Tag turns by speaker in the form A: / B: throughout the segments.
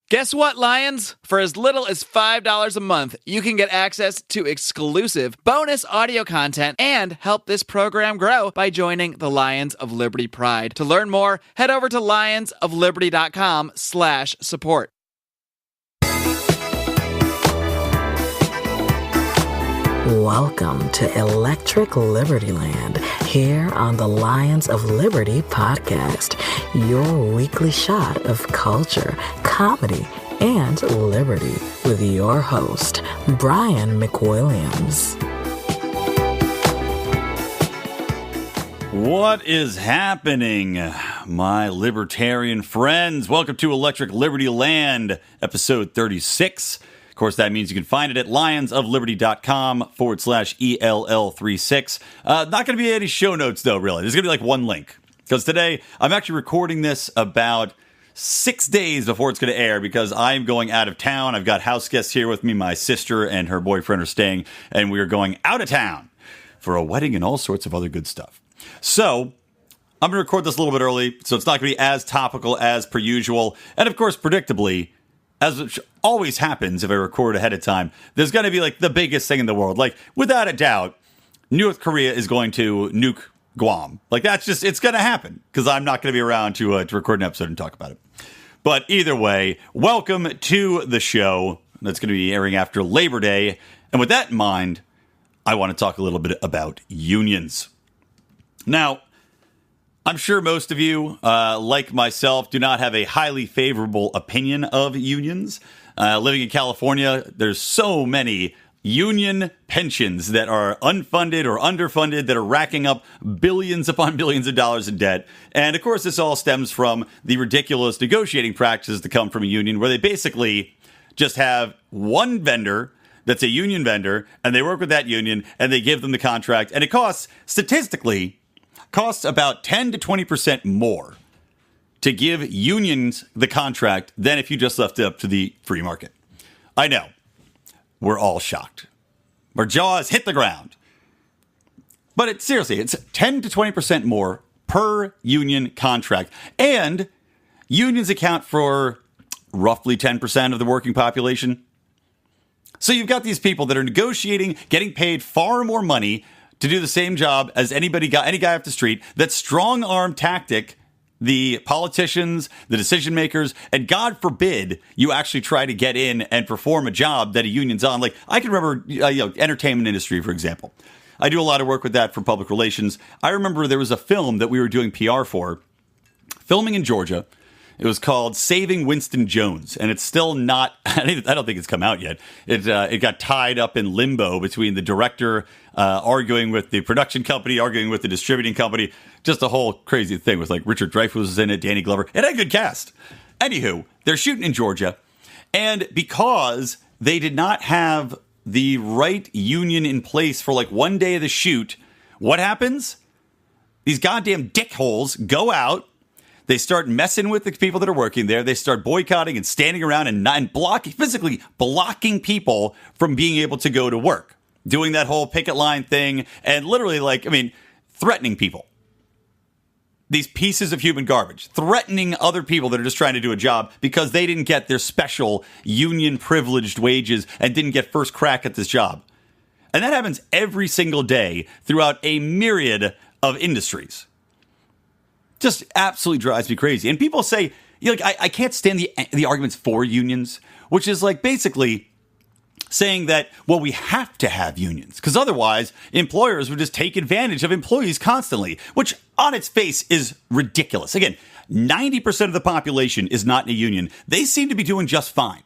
A: Guess what, Lions? For as little as $5 a month, you can get access to exclusive bonus audio content and help this program grow by joining the Lions of Liberty Pride. To learn more, head over to lionsofliberty.com/support.
B: Welcome to Electric Liberty Land, here on the Lions of Liberty podcast, your weekly shot of culture, comedy, and liberty with your host, Brian McWilliams.
C: What is happening, my libertarian friends? Welcome to Electric Liberty Land, episode 36. Of course, that means you can find it at lionsofliberty.com/ELL36. Not going to be any show notes, though, really. There's going to be like one link. Because today, I'm actually recording this about 6 days before it's going to air because I'm going out of town. I've got house guests here with me. My sister and her boyfriend are staying, and we are going out of town for a wedding and all sorts of other good stuff. So I'm going to record this a little bit early, so it's not going to be as topical as per usual. And of course, predictably, as always happens if I record ahead of time, there's going to be like the biggest thing in the world. Like, without a doubt, North Korea is going to nuke Guam. Like, that's just, it's going to happen because I'm not going to be around to record an episode and talk about it. But either way, welcome to the show that's going to be airing after Labor Day. And with that in mind, I want to talk a little bit about unions. Now, I'm sure most of you, like myself, do not have a highly favorable opinion of unions. Living in California, there's so many union pensions that are unfunded or underfunded that are racking up billions upon billions of dollars in debt. And of course, this all stems from the ridiculous negotiating practices that come from a union where they basically just have one vendor that's a union vendor and they work with that union and they give them the contract. And it costs about 10 to 20% more to give unions the contract than if you just left it up to the free market. I know. We're all shocked. Our jaws hit the ground. But seriously, it's 10 to 20% more per union contract. And unions account for roughly 10% of the working population. So you've got these people that are negotiating, getting paid far more money to do the same job as any guy off the street. That strong-arm tactic, the politicians, the decision makers, and God forbid you actually try to get in and perform a job that a union's on. Like, I can remember, entertainment industry, for example. I do a lot of work with that for public relations. I remember there was a film that we were doing PR for, filming in Georgia. It was called Saving Winston Jones, and it's still not, I don't think it's come out yet. It got tied up in limbo between the director arguing with the production company, arguing with the distributing company. Just a whole crazy thing with like Richard Dreyfuss was in it, Danny Glover. It had a good cast. Anywho, they're shooting in Georgia, and because they did not have the right union in place for like one day of the shoot, what happens? These goddamn dickholes go out. They start messing with the people that are working there. They start boycotting and standing around and physically blocking people from being able to go to work. Doing that whole picket line thing and literally threatening people. These pieces of human garbage. Threatening other people that are just trying to do a job because they didn't get their special union privileged wages and didn't get first crack at this job. And that happens every single day throughout a myriad of industries. Just absolutely drives me crazy. And people say, I can't stand the arguments for unions, which is like basically saying that, well, we have to have unions because otherwise employers would just take advantage of employees constantly, which on its face is ridiculous. Again, 90% of the population is not in a union. They seem to be doing just fine.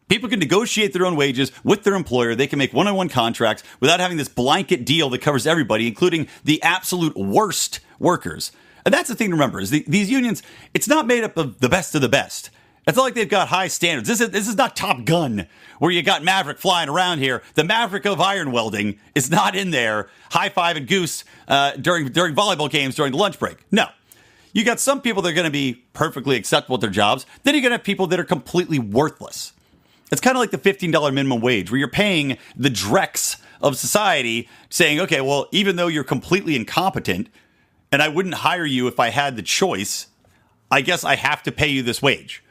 C: People can negotiate their own wages with their employer. They can make one-on-one contracts without having this blanket deal that covers everybody, including the absolute worst workers. And that's the thing to remember, is these unions, it's not made up of the best. It's not like they've got high standards. This is not Top Gun, where you got Maverick flying around here. The Maverick of iron welding is not in there, high-fiving Goose during volleyball games during the lunch break. No. You got some people that are going to be perfectly acceptable at their jobs. Then you're going to have people that are completely worthless. It's kind of like the $15 minimum wage, where you're paying the dregs of society saying, okay, well, even though you're completely incompetent, and I wouldn't hire you if I had the choice, I guess I have to pay you this wage.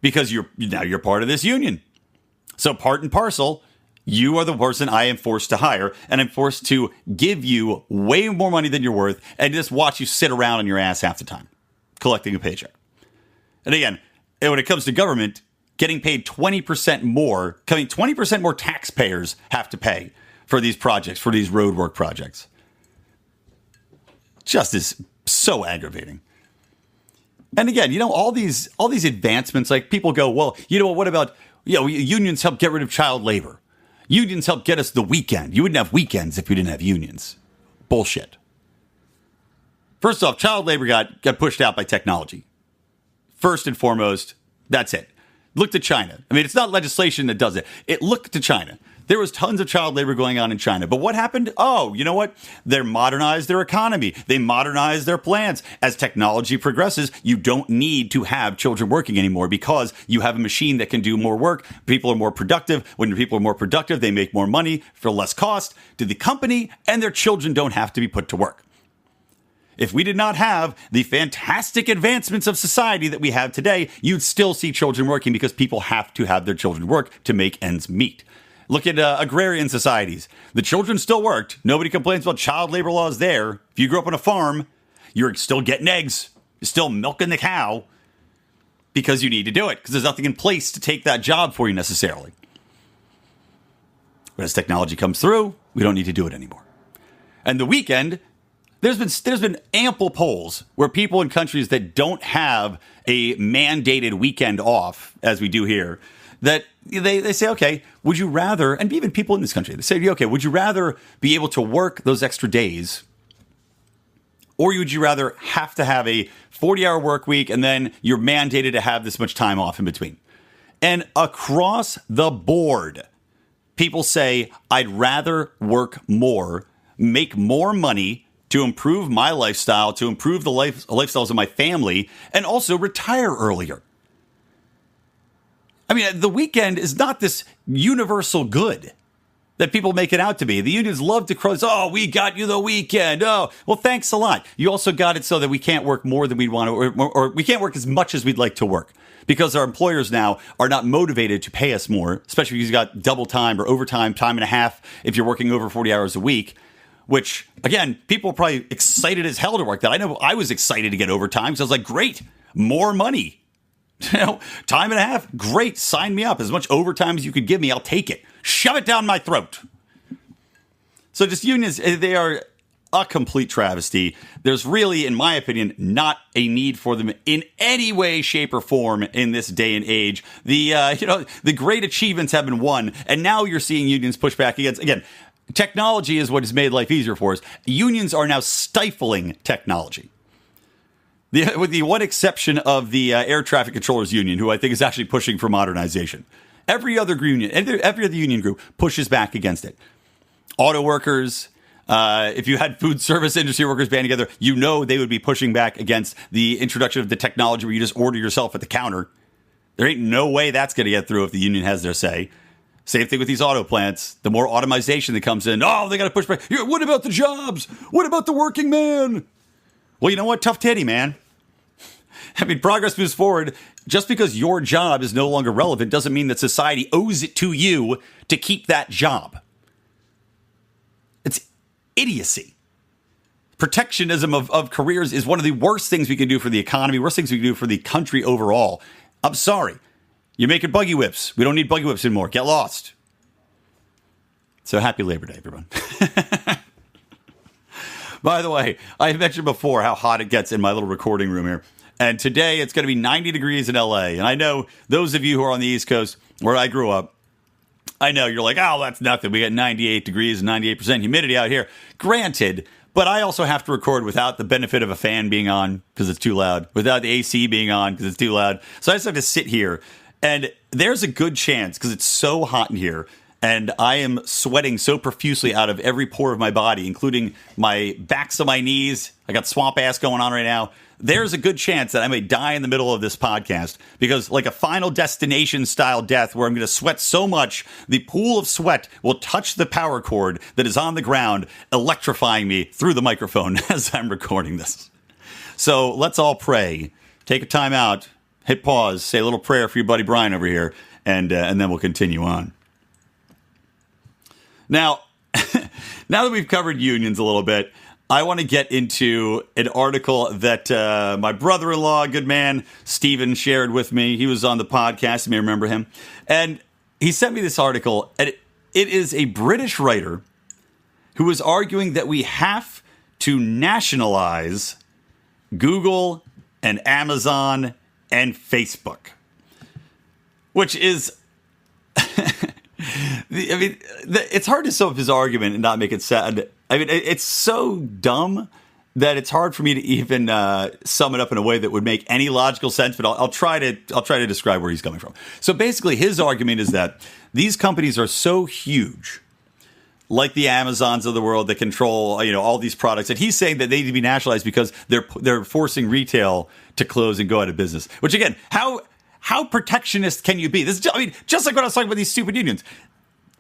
C: because now you're part of this union. So part and parcel, you are the person I am forced to hire, and I'm forced to give you way more money than you're worth and just watch you sit around on your ass half the time, collecting a paycheck. And again, when it comes to government, getting paid 20% more, 20% more taxpayers have to pay for these projects, for these roadwork projects. Just is so aggravating. And again, all these advancements, like people go, well, what about, unions help get rid of child labor. Unions help get us the weekend. You wouldn't have weekends if you didn't have unions. Bullshit. First off, child labor got pushed out by technology. First and foremost, that's it. Look to China. I mean, it's not legislation that does it. Look to China. There was tons of child labor going on in China. But what happened? Oh, you know what? They modernized their economy. They modernized their plants. As technology progresses, you don't need to have children working anymore because you have a machine that can do more work. People are more productive. When people are more productive, they make more money for less cost to the company, and their children don't have to be put to work. If we did not have the fantastic advancements of society that we have today, you'd still see children working because people have to have their children work to make ends meet. Look at agrarian societies. The children still worked. Nobody complains about child labor laws there. If you grew up on a farm, you're still getting eggs. You're still milking the cow because you need to do it because there's nothing in place to take that job for you necessarily. But as technology comes through, we don't need to do it anymore. And the weekend, there's been ample polls where people in countries that don't have a mandated weekend off, as we do here, that they say, okay, would you rather, and even people in this country, they say, okay, would you rather be able to work those extra days, or would you rather have to have a 40-hour work week and then you're mandated to have this much time off in between? And across the board, people say, I'd rather work more, make more money to improve my lifestyle, to improve the lifestyles of my family, and also retire earlier. I mean, the weekend is not this universal good that people make it out to be. The unions love to cross, oh, we got you the weekend. Oh, well, thanks a lot. You also got it so that we can't work more than we want to, or we can't work as much as we'd like to work. Because our employers now are not motivated to pay us more, especially if you've got double time or overtime, time and a half if you're working over 40 hours a week. Which, again, people are probably excited as hell to work that. I know I was excited to get overtime because I was like, great, more money. Time and a half, great, sign me up. As much overtime as you could give me, I'll take it. Shove it down my throat. So just unions, they are a complete travesty. There's really, in my opinion, not a need for them in any way, shape, or form in this day and age. The great achievements have been won, and now you're seeing unions push back against, again, technology is what has made life easier for us. Unions are now stifling technology. With the one exception of the Air Traffic Controllers Union, who I think is actually pushing for modernization. Every other union group pushes back against it. Auto workers, if you had food service industry workers band together, they would be pushing back against the introduction of the technology where you just order yourself at the counter. There ain't no way that's going to get through if the union has their say. Same thing with these auto plants. The more automation that comes in, they got to push back. What about the jobs? What about the working man? Well, you know what? Tough titty, man. I mean, progress moves forward. Just because your job is no longer relevant doesn't mean that society owes it to you to keep that job. It's idiocy. Protectionism of careers is one of the worst things we can do for the economy, worst things we can do for the country overall. I'm sorry. You're making buggy whips. We don't need buggy whips anymore. Get lost. So happy Labor Day, everyone. By the way, I mentioned before how hot it gets in my little recording room here. And today it's going to be 90 degrees in LA. And I know those of you who are on the East Coast, where I grew up, I know you're like, oh, that's nothing. We got 98 degrees and 98% humidity out here. Granted, but I also have to record without the benefit of a fan being on because it's too loud, without the AC being on because it's too loud. So I just have to sit here. And there's a good chance, because it's so hot in here, and I am sweating so profusely out of every pore of my body, including my backs of my knees. I got swamp ass going on right now. There's a good chance that I may die in the middle of this podcast, because like a Final Destination style death where I'm going to sweat so much, the pool of sweat will touch the power cord that is on the ground, electrifying me through the microphone as I'm recording this. So let's all pray. Take a time out. hit pause, say a little prayer for your buddy Brian over here, and then we'll continue on. Now, now that we've covered unions a little bit, I want to get into an article that my brother-in-law, good man, Steven, shared with me. He was on the podcast. You may remember him. And he sent me this article, and it is a British writer who is arguing that we have to nationalize Google and Amazon and Facebook, which is, it's hard to sum up his argument and not make it sad. I mean, it's so dumb that it's hard for me to even sum it up in a way that would make any logical sense. But I'll try to describe where he's coming from. So basically, his argument is that these companies are so huge, like the Amazons of the world that control all these products, and he's saying that they need to be nationalized because they're forcing retail to close and go out of business. Which again, how protectionist can you be? This is, just like when I was talking about these stupid unions,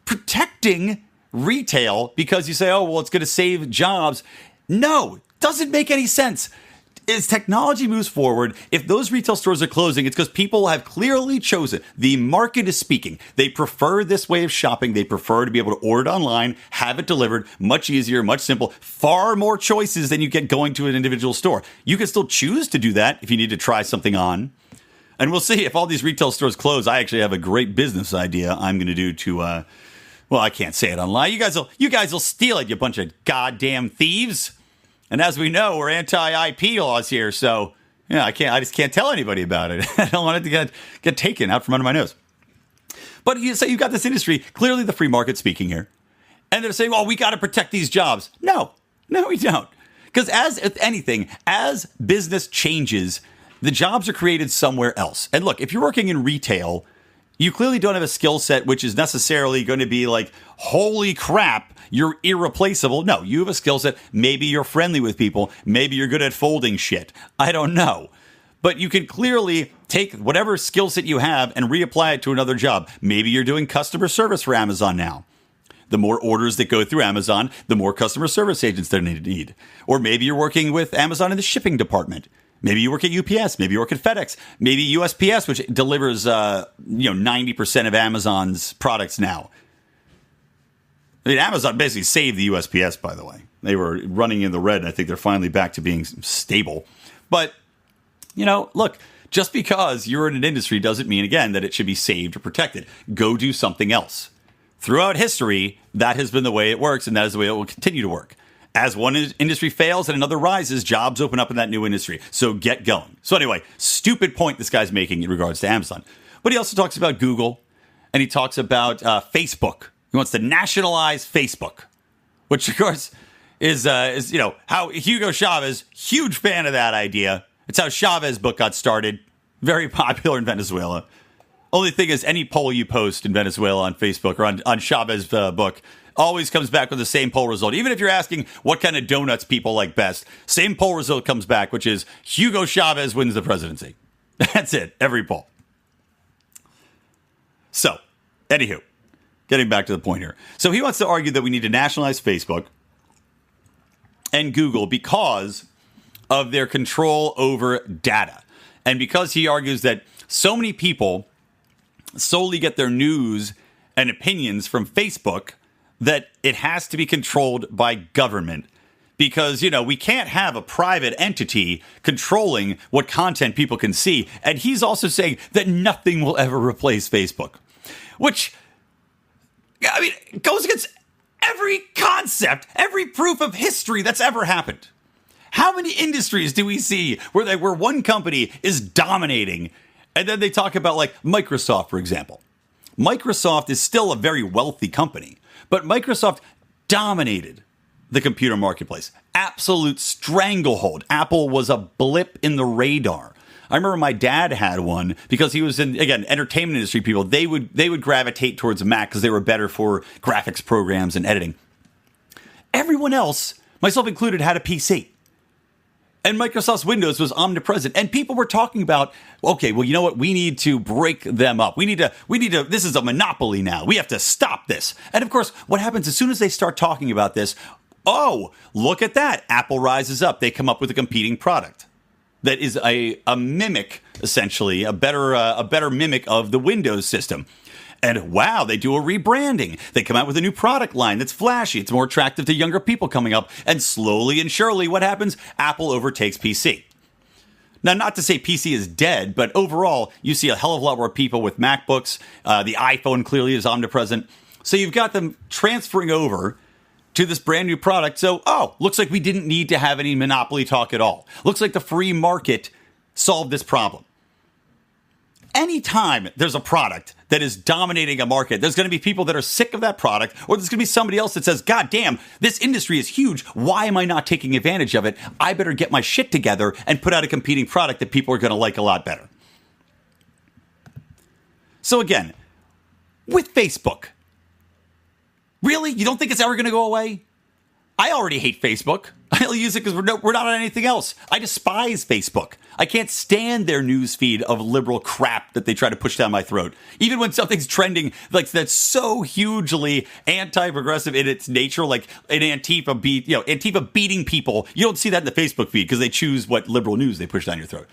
C: protecting retail because you say, oh, well, it's going to save jobs. No, doesn't make any sense. As technology moves forward, if those retail stores are closing, it's because people have clearly chosen. The market is speaking. They prefer this way of shopping. They prefer to be able to order it online, have it delivered, much easier, much simple, far more choices than you get going to an individual store. You can still choose to do that if you need to try something on. And we'll see if all these retail stores close. I actually have a great business idea I'm going to do to... well, I can't say it online. You guys will steal it, you bunch of goddamn thieves. And as we know, we're anti-IP laws here, so I just can't tell anybody about it. I don't want it to get taken out from under my nose. But you've got this industry, clearly the free market speaking here, and they're saying, "Well, we got to protect these jobs." No, we don't, because as business changes, the jobs are created somewhere else. And look, if you're working in retail, you clearly don't have a skill set which is necessarily going to be like, holy crap, you're irreplaceable. No, you have a skill set. Maybe you're friendly with people. Maybe you're good at folding shit. I don't know. But you can clearly take whatever skill set you have and reapply it to another job. Maybe you're doing customer service for Amazon now. The more orders that go through Amazon, the more customer service agents they need. Or maybe you're working with Amazon in the shipping department. Maybe you work at UPS. Maybe you work at FedEx. Maybe USPS, which delivers 90% of Amazon's products now. I mean, Amazon basically saved the USPS, by the way. They were running in the red, and I think they're finally back to being stable. But, look, just because you're in an industry doesn't mean, again, that it should be saved or protected. Go do something else. Throughout history, that has been the way it works, and that is the way it will continue to work. As one industry fails and another rises, jobs open up in that new industry. So get going. So anyway, stupid point this guy's making in regards to Amazon. But he also talks about Google, and he talks about Facebook. He wants to nationalize Facebook, which, of course, is how Hugo Chavez, huge fan of that idea. It's how Chavez's book got started. Very popular in Venezuela. Only thing is, any poll you post in Venezuela on Facebook or on Chavez's book always comes back with the same poll result. Even if you're asking what kind of donuts people like best, same poll result comes back, which is Hugo Chavez wins the presidency. That's it. Every poll. So, anywho, getting back to the point here. So he wants to argue that we need to nationalize Facebook and Google because of their control over data. And because he argues that so many people solely get their news and opinions from Facebook, that it has to be controlled by government because, we can't have a private entity controlling what content people can see. And he's also saying that nothing will ever replace Facebook, which, goes against every concept, every proof of history that's ever happened. How many industries do we see where one company is dominating? And then they talk about like Microsoft, for example. Microsoft is still a very wealthy company. But Microsoft dominated the computer marketplace. Absolute stranglehold. Apple was a blip in the radar. I remember my dad had one because he was in, again, entertainment industry people. They would gravitate towards Mac because they were better for graphics programs and editing. Everyone else, myself included, had a PC. And Microsoft's Windows was omnipresent. And people were talking about, okay, well, you know what? We need to break them up. We need to, this is a monopoly now. We have to stop this. And of course, what happens as soon as they start talking about this? Oh, look at that. Apple rises up. They come up with a competing product that is a mimic essentially, a better mimic of the Windows system. And wow, they do a rebranding. They come out with a new product line that's flashy. It's more attractive to younger people coming up. And slowly and surely, what happens? Apple overtakes PC. Now, not to say PC is dead, but overall, you see a hell of a lot more people with MacBooks. The iPhone clearly is omnipresent. So you've got them transferring over to this brand new product. So, looks like we didn't need to have any monopoly talk at all. Looks like the free market solved this problem. Anytime there's a product that is dominating a market, there's going to be people that are sick of that product, or there's going to be somebody else that says, God damn, this industry is huge. Why am I not taking advantage of it? I better get my shit together and put out a competing product that people are going to like a lot better. So again, with Facebook, really? You don't think it's ever going to go away? I already hate Facebook. I only use it because we're not on anything else. I despise Facebook. I can't stand their news feed of liberal crap that they try to push down my throat. Even when something's trending like that's so hugely anti-progressive in its nature, like an Antifa beating people, you don't see that in the Facebook feed because they choose what liberal news they push down your throat.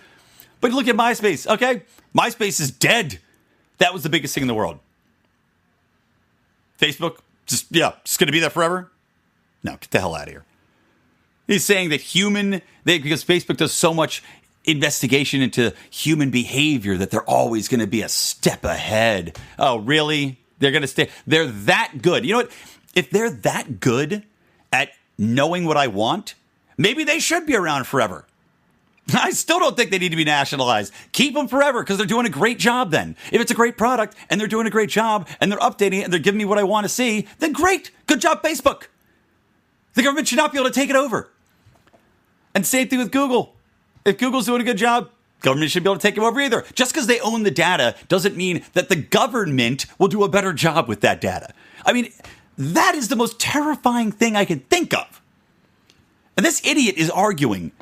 C: But look at MySpace, okay? MySpace is dead. That was the biggest thing in the world. Facebook, just going to be there forever? No, get the hell out of here. He's saying that because Facebook does so much investigation into human behavior that they're always going to be a step ahead. Oh, really? They're going to stay. They're that good. You know what? If they're that good at knowing what I want, maybe they should be around forever. I still don't think they need to be nationalized. Keep them forever because they're doing a great job then. If it's a great product and they're doing a great job and they're updating it and they're giving me what I want to see, then great. Good job, Facebook. The government should not be able to take it over. And same thing with Google. If Google's doing a good job, government shouldn't be able to take it over either. Just because they own the data doesn't mean that the government will do a better job with that data. I mean, that is the most terrifying thing I can think of. And this idiot is arguing.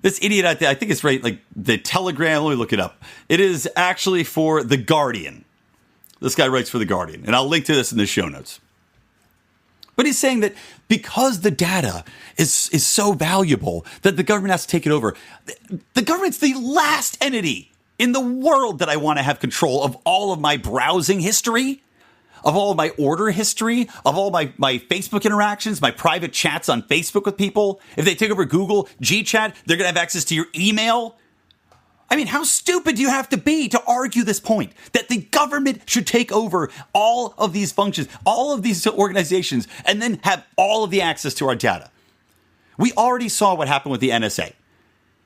C: This idiot, I think it's right, like the Telegram. Let me look it up. It is actually for The Guardian. This guy writes for The Guardian. And I'll link to this in the show notes. But he's saying that because the data is so valuable that the government has to take it over. The government's the last entity in the world that I want to have control of all of my browsing history, of all of my order history, of all my Facebook interactions, my private chats on Facebook with people. If they take over Google, GChat, they're going to have access to your email. I mean, how stupid do you have to be to argue this point that the government should take over all of these functions, all of these organizations, and then have all of the access to our data? We already saw what happened with the NSA.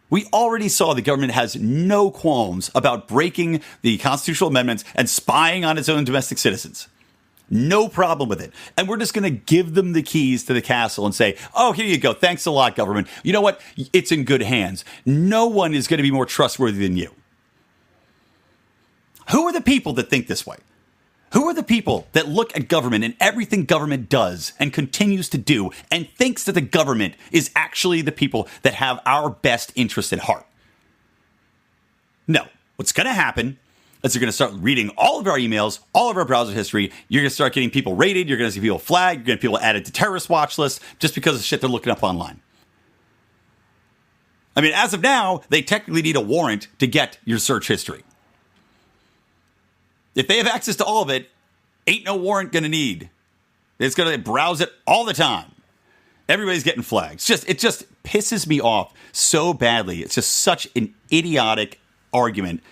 C: We already saw the government has no qualms about breaking the constitutional amendments and spying on its own domestic citizens. No problem with it. And we're just going to give them the keys to the castle and say, oh, here you go. Thanks a lot, government. You know what? It's in good hands. No one is going to be more trustworthy than you. Who are the people that think this way? Who are the people that look at government and everything government does and continues to do and thinks that the government is actually the people that have our best interest at heart? No. What's going to happen is you're going to start reading all of our emails, all of our browser history. You're going to start getting people rated. You're going to see people flagged. You're going to get people added to terrorist watch lists just because of shit they're looking up online. I mean, as of now, they technically need a warrant to get your search history. If they have access to all of it, ain't no warrant going to need. It's going to browse it all the time. Everybody's getting flagged. It just pisses me off so badly. It's just such an idiotic argument.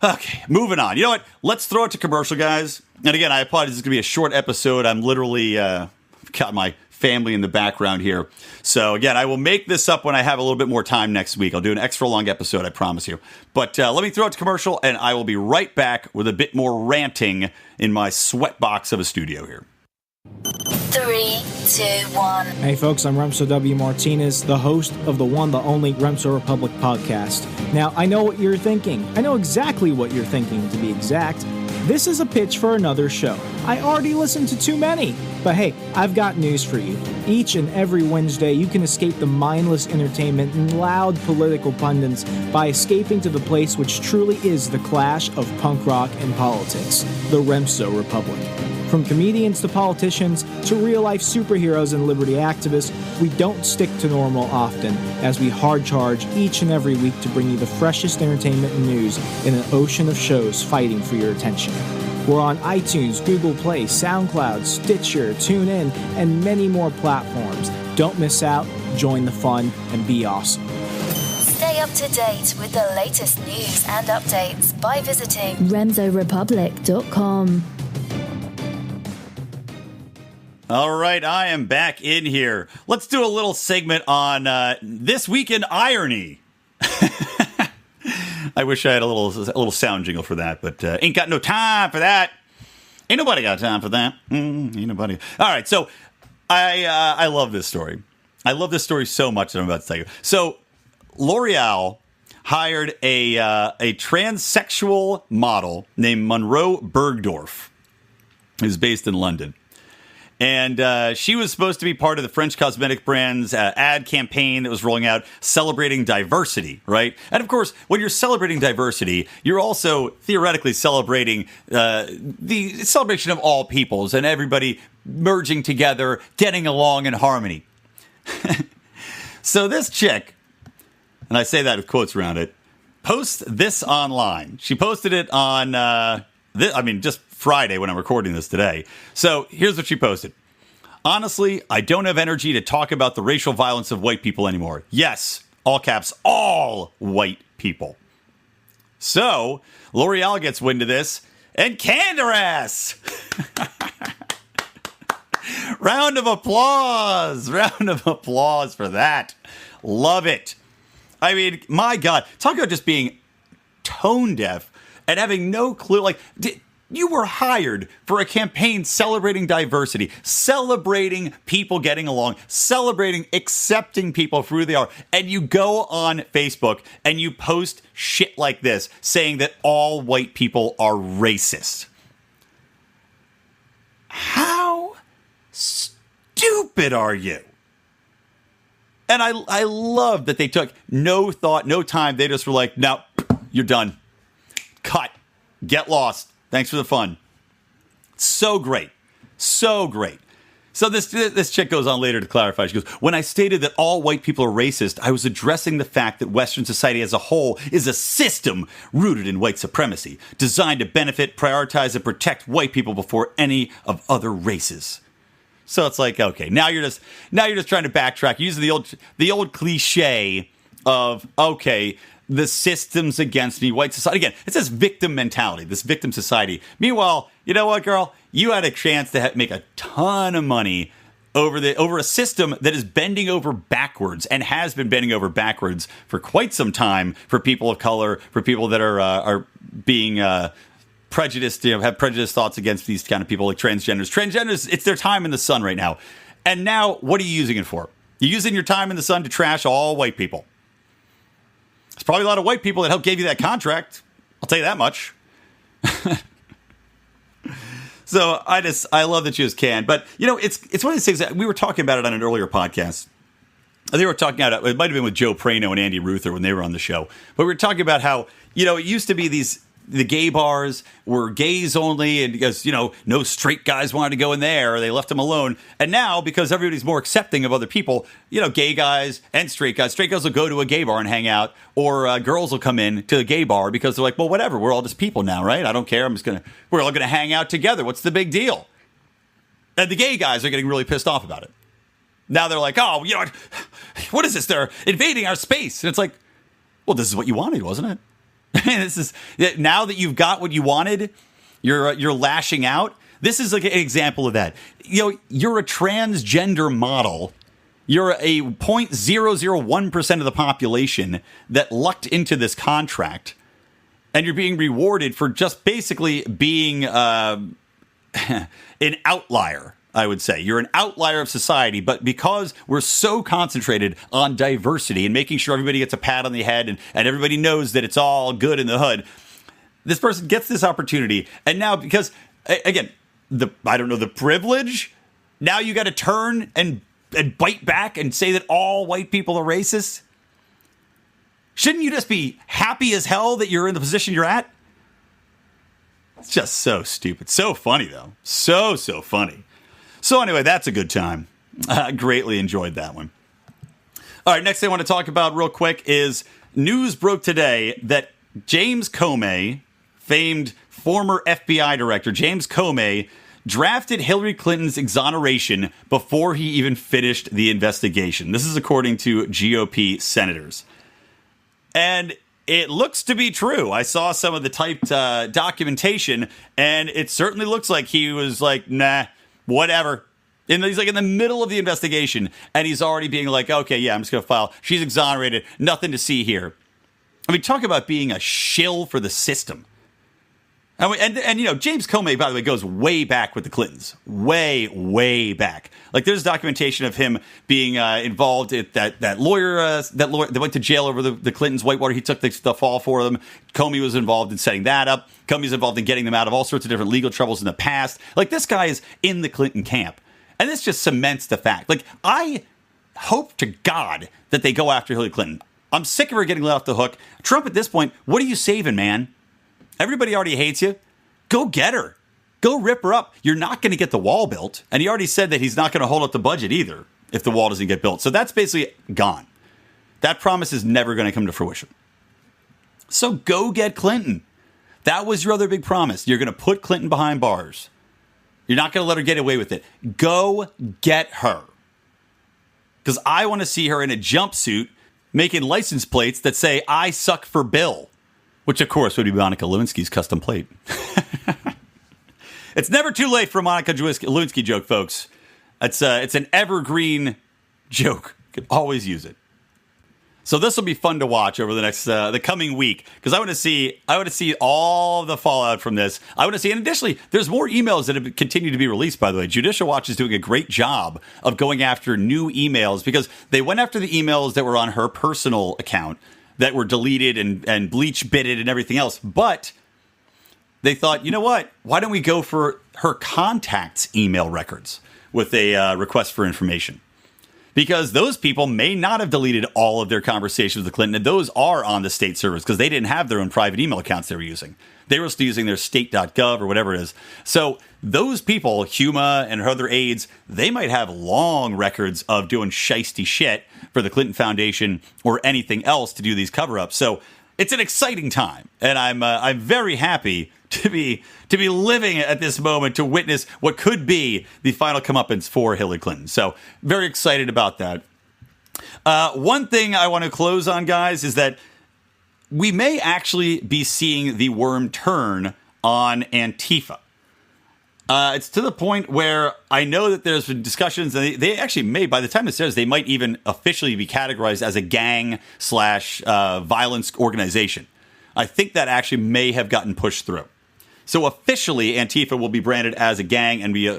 C: Okay, moving on. You know what? Let's throw it to commercial, guys. And again, I apologize. This is going to be a short episode. I'm literally got my family in the background here. So again, I will make this up when I have a little bit more time next week. I'll do an extra long episode, I promise you. But let me throw it to commercial, and I will be right back with a bit more ranting in my sweatbox of a studio here.
D: 3, 2, 1.
E: Hey folks, I'm Remso W. Martinez, the host of the one, the only Remso Republic podcast. Now, I know what you're thinking. I know exactly what you're thinking, to be exact. This is a pitch for another show. I already listened to too many. But hey, I've got news for you. Each and every Wednesday, you can escape the mindless entertainment and loud political pundits by escaping to the place which truly is the clash of punk rock and politics, the Remso Republic. From comedians to politicians to real-life superheroes and liberty activists, we don't stick to normal often, as we hard charge each and every week to bring you the freshest entertainment and news in an ocean of shows fighting for your attention. We're on iTunes, Google Play, SoundCloud, Stitcher, TuneIn, and many more platforms. Don't miss out, join the fun, and be awesome.
D: Stay up to date with the latest news and updates by visiting
F: RemzoRepublic.com.
C: All right, I am back in here. Let's do a little segment on This Week in Irony. I wish I had a little sound jingle for that, but ain't got no time for that. Ain't nobody got time for that. Ain't nobody. All right, so I love this story. I love this story so much that I'm about to tell you. So L'Oreal hired a transsexual model named Monroe Bergdorf, who's based in London. And she was supposed to be part of the French cosmetic brand's ad campaign that was rolling out celebrating diversity, right? And of course, when you're celebrating diversity, you're also theoretically celebrating the celebration of all peoples and everybody merging together, getting along in harmony. So this chick, and I say that with quotes around it, posts this online. She posted it on, just Friday when I'm recording this today. So here's what she posted. Honestly, I don't have energy to talk about the racial violence of white people anymore. Yes, all caps, all white people. So L'Oreal gets wind of this and canned her ass. Round of applause for that. Love it. I mean, my God, talk about just being tone deaf and having no clue. Like, you were hired for a campaign celebrating diversity, celebrating people getting along, celebrating accepting people for who they are. And you go on Facebook and you post shit like this, saying that all white people are racist. How stupid are you? And I love that they took no thought, no time. They just were like, no, you're done. Cut. Get lost. Thanks for the fun. So great. So great. So this chick goes on later to clarify. She goes, when I stated that all white people are racist, I was addressing the fact that Western society as a whole is a system rooted in white supremacy, designed to benefit, prioritize, and protect white people before any of other races. So it's like, okay, now you're just trying to backtrack, using the old cliche of, okay, the system's against me, white society. Again, it's this victim mentality, this victim society. Meanwhile, you know what, girl? You had a chance to make a ton of money over a system that is bending over backwards and has been bending over backwards for quite some time for people of color, for people that are being prejudiced, have prejudiced thoughts against these kind of people like transgenders. Transgenders, it's their time in the sun right now. And now, what are you using it for? You're using your time in the sun to trash all white people. There's probably a lot of white people that helped gave you that contract. I'll tell you that much. So I love that she was canned. But, it's one of these things that we were talking about it on an earlier podcast. They were talking about it might have been with Joe Prano and Andy Ruther when they were on the show. But we were talking about how, it used to be the gay bars were gays only, and because, no straight guys wanted to go in there, or they left them alone. And now, because everybody's more accepting of other people, gay guys and straight guys will go to a gay bar and hang out, or girls will come in to a gay bar because they're like, well, whatever, we're all just people now, right? I don't care. We're all going to hang out together. What's the big deal? And the gay guys are getting really pissed off about it. Now they're like, oh, what is this? They're invading our space. And it's like, well, this is what you wanted, wasn't it? This is now that you've got what you wanted, you're lashing out. This is like an example of that. You're a transgender model. You're a 0.001% of the population that lucked into this contract, and you're being rewarded for just basically being an outlier. I would say you're an outlier of society, but because we're so concentrated on diversity and making sure everybody gets a pat on the head and everybody knows that it's all good in the hood, this person gets this opportunity. And now, because again, the privilege, now you got to turn and bite back and say that all white people are racist. Shouldn't you just be happy as hell that you're in the position you're at? It's just so stupid. So funny, though. So funny. So anyway, that's a good time. I greatly enjoyed that one. All right, next thing I want to talk about real quick is news broke today that James Comey, famed former FBI director James Comey, drafted Hillary Clinton's exoneration before he even finished the investigation. This is according to GOP senators. And it looks to be true. I saw some of the typed documentation, and it certainly looks like he was like, nah, whatever. And he's like in the middle of the investigation, and he's already being like, okay, yeah, I'm just going to file. She's exonerated. Nothing to see here. I mean, talk about being a shill for the system. I mean, and you know, James Comey, by the way, goes way back with the Clintons. Way back. Like, there's documentation of him being involved at that lawyer that went to jail over the Clintons' Whitewater. He took the fall for them. Comey was involved in setting that up. Comey's involved in getting them out of all sorts of different legal troubles in the past. Like, this guy is in the Clinton camp. And this just cements the fact. Like, I hope to God that they go after Hillary Clinton. I'm sick of her getting let off the hook. Trump, at this point, what are you saving, man? Everybody already hates you. Go get her. Go rip her up. You're not going to get the wall built. And he already said that he's not going to hold up the budget either if the wall doesn't get built. So that's basically gone. That promise is never going to come to fruition. So go get Clinton. That was your other big promise. You're going to put Clinton behind bars. You're not going to let her get away with it. Go get her. Because I want to see her in a jumpsuit making license plates that say, I suck for Bill. Which, of course, would be Monica Lewinsky's custom plate. It's never too late for a Monica Lewinsky joke, folks. It's an evergreen joke. You can always use it. So this will be fun to watch over the next the coming week, because I want to see all the fallout from this. I want to see, and additionally, there's more emails that have continued to be released. By the way, Judicial Watch is doing a great job of going after new emails, because they went after the emails that were on her personal account that were deleted and bleach bitted and everything else. But they thought, you know what? Why don't we go for her contacts email records with a request for information? Because those people may not have deleted all of their conversations with Clinton, and those are on the state servers because they didn't have their own private email accounts they were using. They were still using their state.gov or whatever it is. So those people, Huma and her other aides, they might have long records of doing shiesty shit for the Clinton Foundation or anything else to do these cover-ups. So it's an exciting time, and I'm very happy to be living at this moment to witness what could be the final comeuppance for Hillary Clinton. So very excited about that. One thing I want to close on, guys, is that we may actually be seeing the worm turn on Antifa. It's to the point where I know that there's been discussions, and they actually may, by the time this airs, they might even officially be categorized as a gang/violence organization. I think that actually may have gotten pushed through. So officially, Antifa will be branded as a gang and be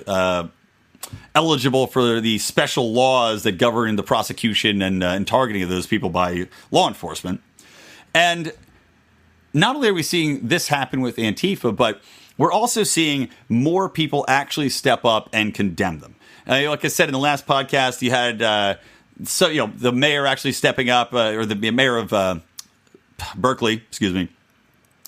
C: eligible for the special laws that govern the prosecution and targeting of those people by law enforcement. And not only are we seeing this happen with Antifa, but we're also seeing more people actually step up and condemn them. Like I said in the last podcast, you had the mayor actually stepping up, or the mayor of Berkeley,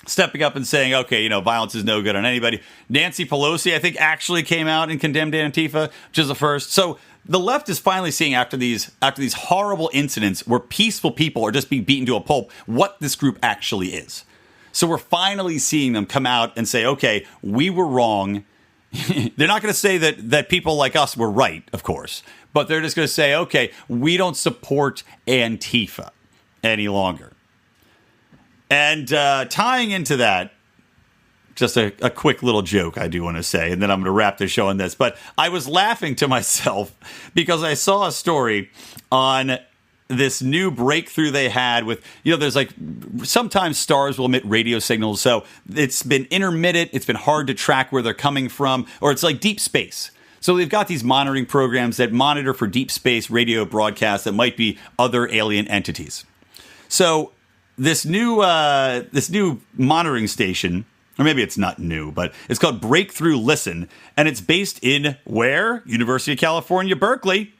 C: stepping up and saying, okay, violence is no good on anybody. Nancy Pelosi, I think, actually came out and condemned Antifa, which is the first. So the left is finally seeing, after these horrible incidents where peaceful people are just being beaten to a pulp, what this group actually is. So we're finally seeing them come out and say, okay, we were wrong. They're not going to say that people like us were right, of course, but they're just going to say, okay, we don't support Antifa any longer. And tying into that, just a quick little joke I do want to say, and then I'm going to wrap the show on this. But I was laughing to myself because I saw a story on this new breakthrough they had with, there's like, sometimes stars will emit radio signals. So it's been intermittent. It's been hard to track where they're coming from, or it's like deep space. So they've got these monitoring programs that monitor for deep space radio broadcasts that might be other alien entities. So this new monitoring station, or maybe it's not new, but it's called Breakthrough Listen, and it's based in where? University of California, Berkeley.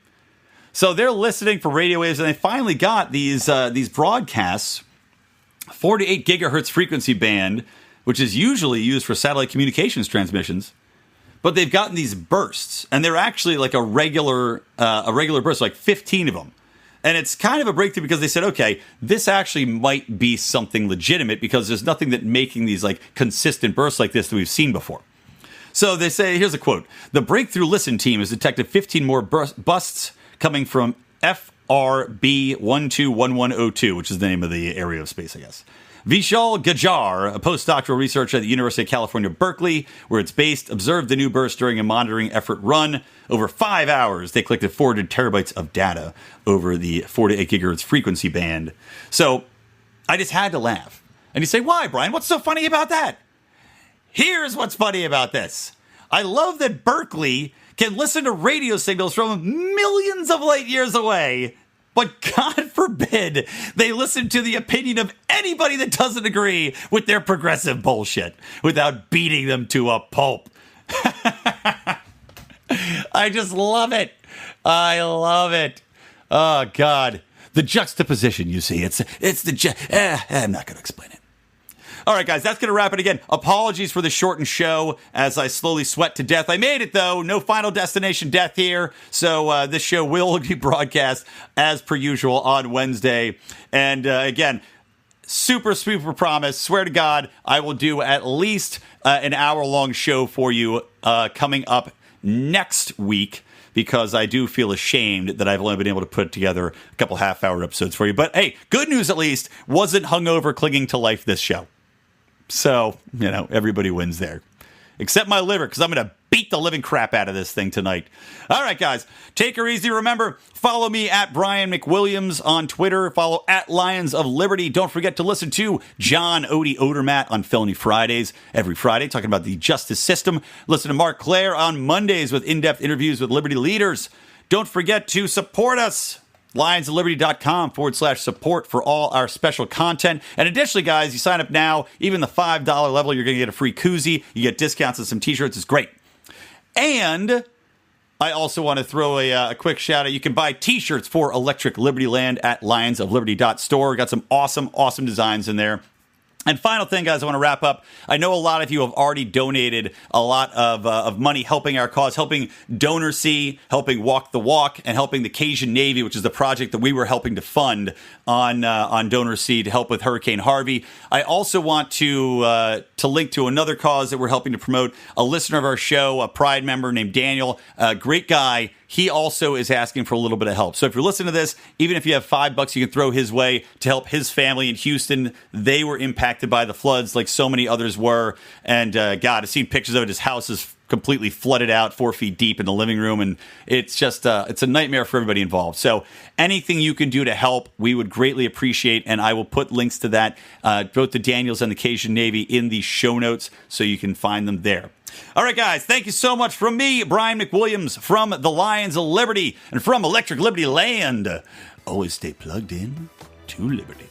C: So they're listening for radio waves, and they finally got these broadcasts, 48 gigahertz frequency band, which is usually used for satellite communications transmissions. But they've gotten these bursts, and they're actually like a regular burst, like 15 of them. And it's kind of a breakthrough because they said, okay, this actually might be something legitimate because there's nothing that making these like consistent bursts like this that we've seen before. So they say, here's a quote. The Breakthrough Listen team has detected 15 more busts coming from FRB 121102, which is the name of the area of space, I guess. Vishal Gajar, a postdoctoral researcher at the University of California, Berkeley, where it's based, observed the new burst during a monitoring effort run. Over 5 hours, they collected 400 terabytes of data over the 4 to 8 gigahertz frequency band. So I just had to laugh. And you say, why, Brian? What's so funny about that? Here's what's funny about this. I love that Berkeley can listen to radio signals from millions of light years away, but God forbid they listen to the opinion of anybody that doesn't agree with their progressive bullshit without beating them to a pulp. I just love it. I love it. Oh, God. The juxtaposition, you see. I'm not going to explain it. All right, guys, that's going to wrap it again. Apologies for the shortened show as I slowly sweat to death. I made it, though. No final destination death here. So this show will be broadcast as per usual on Wednesday. And again, super promise. Swear to God, I will do at least an hour-long show for you coming up next week, because I do feel ashamed that I've only been able to put together a couple half-hour episodes for you. But hey, good news at least, wasn't hungover clinging to life this show. So, everybody wins there. Except my liver, because I'm going to beat the living crap out of this thing tonight. All right, guys, take her easy. Remember, follow me at Brian McWilliams on Twitter. Follow at Lions of Liberty. Don't forget to listen to John Odie Odermatt on Felony Fridays every Friday, talking about the justice system. Listen to Mark Claire on Mondays with in-depth interviews with Liberty leaders. Don't forget to support us. lionsofliberty.com/support for all our special content. And additionally, guys, you sign up now, even the $5 level, you're going to get a free koozie. You get discounts on some t-shirts. It's great. And I also want to throw a quick shout out. You can buy t-shirts for Electric Liberty Land at lionsofliberty.store. Got some awesome designs in there. And final thing, guys, I want to wrap up. I know a lot of you have already donated a lot of money helping our cause, helping DonorSee, helping Walk the Walk, and helping the Cajun Navy, which is the project that we were helping to fund on DonorSee to help with Hurricane Harvey. I also want to link to another cause that we're helping to promote. A listener of our show, a Pride member named Daniel, a great guy. He also is asking for a little bit of help. So if you're listening to this, even if you have $5 you can throw his way to help his family in Houston. They were impacted by the floods like so many others were. And God, I've seen pictures of it. His house is completely flooded out 4 feet deep in the living room. And it's just it's a nightmare for everybody involved. So anything you can do to help, we would greatly appreciate. And I will put links to that, both the Daniels and the Cajun Navy, in the show notes so you can find them there. All right, guys, thank you so much from me, Brian McWilliams, from the Lions of Liberty and from Electric Liberty Land. Always stay plugged in to Liberty.